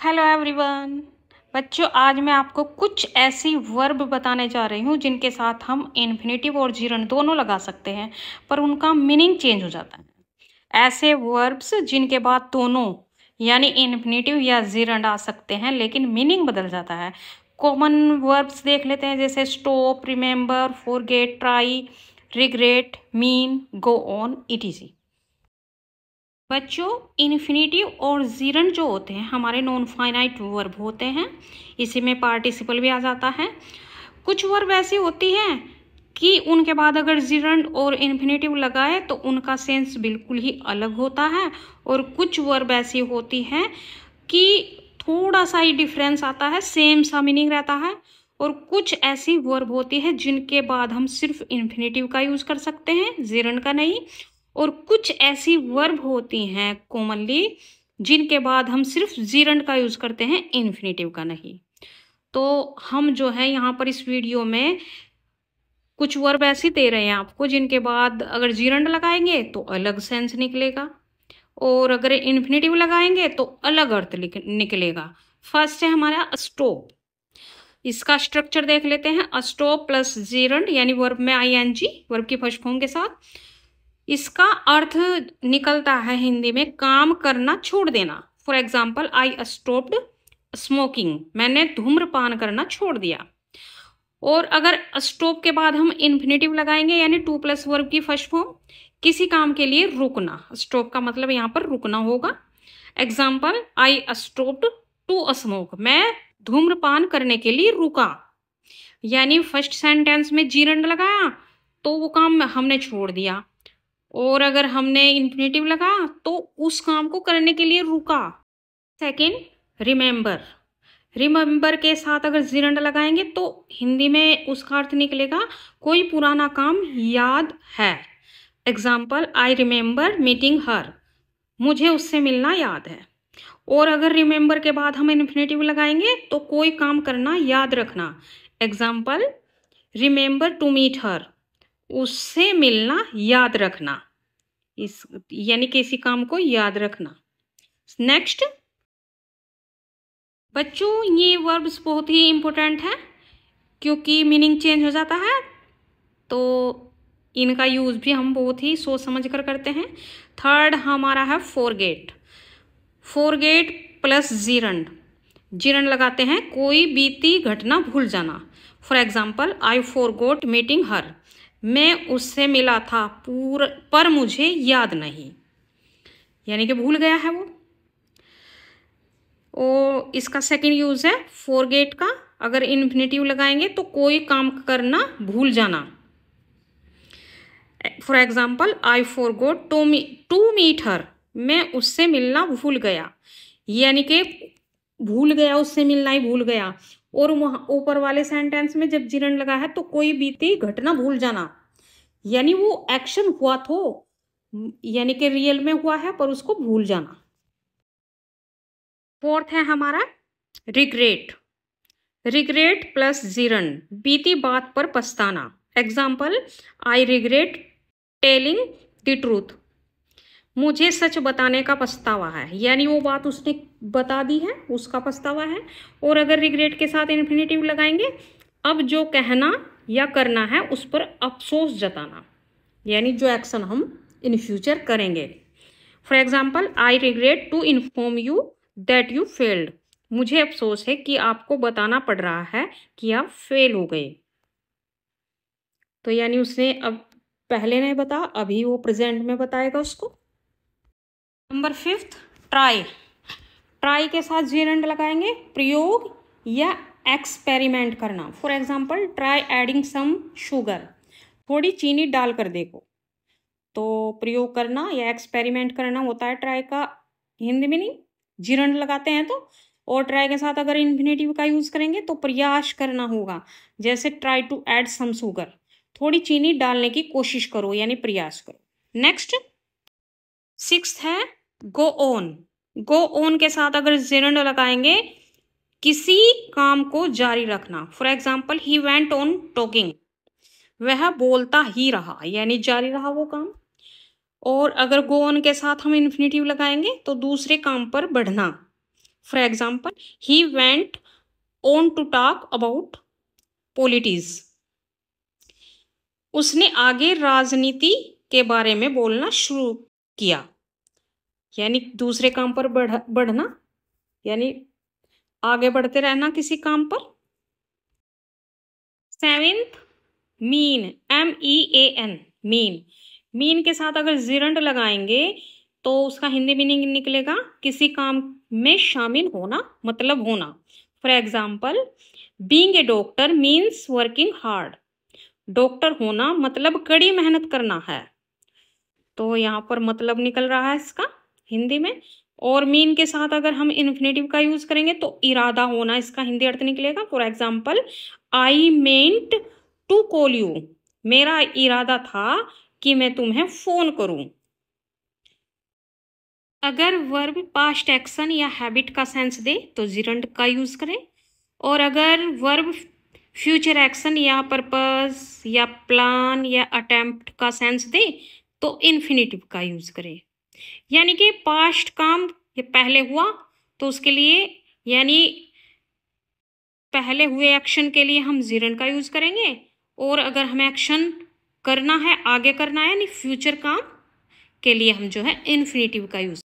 Hello everyone. बच्चों, आज मैं आपको कुछ ऐसी वर्ब बताने जा रही हूँ जिनके साथ हम इन्फिनेटिव और जीरंड दोनों लगा सकते हैं, पर उनका मीनिंग चेंज हो जाता है। ऐसे वर्ब्स जिनके बाद दोनों यानी इन्फिनेटिव या जीरंड आ सकते हैं लेकिन मीनिंग बदल जाता है। कॉमन वर्ब्स देख लेते हैं, जैसे stop, remember, forget, try, regret, mean, go on, etc.. बच्चों, इन्फिनेटिव और जीरंड जो होते हैं हमारे नॉन फाइनाइट वर्ब होते हैं। इसी में पार्टिसिपल भी आ जाता है। कुछ वर्ब ऐसी होती हैं कि उनके बाद अगर जीरंड और इन्फिनेटिव लगाए तो उनका सेंस बिल्कुल ही अलग होता है, और कुछ वर्ब ऐसी होती हैं कि थोड़ा सा ही डिफरेंस आता है, सेम सा मीनिंग रहता है। और कुछ ऐसी वर्ब होती है जिनके बाद हम सिर्फ इन्फिनेटिव का यूज कर सकते हैं, जीरंड का नहीं। और कुछ ऐसी वर्ब होती हैं कॉमनली जिनके बाद हम सिर्फ जीरंड का यूज करते हैं, इन्फिनेटिव का नहीं। तो हम जो है यहाँ पर इस वीडियो में कुछ वर्ब ऐसी दे रहे हैं आपको जिनके बाद अगर जीरंड लगाएंगे तो अलग सेंस निकलेगा, और अगर इन्फिनेटिव लगाएंगे तो अलग अर्थ निकलेगा। फर्स्ट है हमारा स्टॉप। इसका स्ट्रक्चर देख लेते हैं। स्टॉप प्लस जीरंड यानी वर्ब में आईएनजी, वर्ब की फर्स्ट फॉर्म के साथ। इसका अर्थ निकलता है हिंदी में काम करना छोड़ देना। For example, I stopped smoking, मैंने धूम्रपान करना छोड़ दिया। और अगर स्टॉप के बाद हम इन्फिनेटिव लगाएंगे यानी टू प्लस वर्ब की फर्स्ट फॉर्म, किसी काम के लिए रुकना। स्टॉप का मतलब यहाँ पर रुकना होगा। Example, I stopped to smoke, मैं धूम्रपान करने के लिए रुका। यानी फर्स्ट सेंटेंस में जीरंड लगाया तो वो काम हमने छोड़ दिया, और अगर हमने इन्फिनेटिव लगाया तो उस काम को करने के लिए रुका। Second, remember. रिमेंबर के साथ अगर जीरंड लगाएंगे तो हिंदी में उसका अर्थ निकलेगा कोई पुराना काम याद है। एग्जाम्पल, आई रिमेंबर मीटिंग हर, मुझे उससे मिलना याद है। और अगर रिमेंबर के बाद हम इन्फिनेटिव लगाएंगे तो कोई काम करना याद रखना। Example, remember to meet her, उससे मिलना याद रखना। इस यानी किसी काम को याद रखना। नेक्स्ट बच्चों, ये वर्ब्स बहुत ही इंपॉर्टेंट है क्योंकि मीनिंग चेंज हो जाता है, तो इनका यूज भी हम बहुत ही सोच समझ कर करते हैं। थर्ड हमारा है forget. Forget plus gerund, gerund लगाते हैं कोई बीती घटना भूल जाना। For example, I forgot meeting her, मैं उससे मिला था पर मुझे याद नहीं, यानी कि भूल गया है वो। और इसका सेकंड यूज है फॉरगेट का, अगर इन्फिनेटिव लगाएंगे तो कोई काम करना भूल जाना। For example, I forgot to meet her, मैं उससे मिलना भूल गया, यानी कि भूल गया, उससे मिलना ही भूल गया। और वहाँ ऊपर वाले सेंटेंस में जब जीरंड लगा है तो कोई बीती घटना भूल जाना, यानी वो एक्शन हुआ तो यानी कि रियल में हुआ है पर उसको भूल जाना। फोर्थ है हमारा रिग्रेट। रिग्रेट प्लस जीरंड, बीती बात पर पछताना। Example, I regret telling the truth, मुझे सच बताने का पछतावा है, यानी वो बात उसने बता दी है, उसका पछतावा है। और अगर रिग्रेट के साथ इन्फिनेटिव लगाएंगे, अब जो कहना या करना है उस पर अफसोस जताना, यानी जो एक्शन हम इन फ्यूचर करेंगे। For example, I regret to inform you that you failed, मुझे अफसोस है कि आपको बताना पड़ रहा है कि आप फेल हो गए। तो यानी उसने अब पहले नहीं बताया, अभी वो प्रेजेंट में बताएगा उसको। Number fifth, try. ट्राई के साथ जीरंड लगाएंगे प्रयोग या एक्सपेरिमेंट करना। For example, try adding some sugar, थोड़ी चीनी डालकर देखो। तो प्रयोग करना या एक्सपेरिमेंट करना होता है ट्राई का हिंदी मीनिंग, जीरंड लगाते हैं तो। और ट्राई के साथ अगर इन्फिनेटिव का यूज करेंगे तो प्रयास करना होगा, जैसे try to add some sugar, थोड़ी चीनी डालने की कोशिश करो यानी प्रयास करो। नेक्स्ट सिक्स्थ है गो ऑन। गो ऑन के साथ अगर जीरंड लगाएंगे किसी काम को जारी रखना। For example, he went on talking, वह बोलता ही रहा, यानी जारी रहा वो काम। और अगर गो ऑन के साथ हम इन्फिनेटिव लगाएंगे तो दूसरे काम पर बढ़ना, for example, he went on to talk about politics. उसने आगे राजनीति के बारे में बोलना शुरू किया, यानी दूसरे काम पर बढ़ना, यानी आगे बढ़ते रहना किसी काम पर। Seventh, mean, MEAN, mean. Mean के साथ अगर जिरंड लगाएंगे तो उसका हिंदी मीनिंग निकलेगा किसी काम में शामिल होना, मतलब होना। For example, being a doctor means working hard. Doctor होना मतलब कड़ी मेहनत करना है। तो यहाँ पर मतलब निकल रहा है इसका हिंदी में। और मीन के साथ अगर हम इन्फिनेटिव का यूज करेंगे तो इरादा होना इसका हिंदी अर्थ निकलेगा। For example, I meant to call you. मेरा इरादा था कि मैं तुम्हें फोन करूं। अगर वर्ब पास्ट एक्शन या हैबिट का सेंस दे तो जिरंड का यूज करें, और अगर वर्ब फ्यूचर एक्शन या पर्पस या प्लान या अटेम्प्ट का सेंस दे तो इन्फिनेटिव का यूज करें। यानी कि पास्ट काम ये पहले हुआ तो उसके लिए, यानी पहले हुए एक्शन के लिए हम जिरंड का यूज करेंगे, और अगर हमें एक्शन करना है, आगे करना है, यानी फ्यूचर काम के लिए हम जो है इन्फिनेटिव का यूज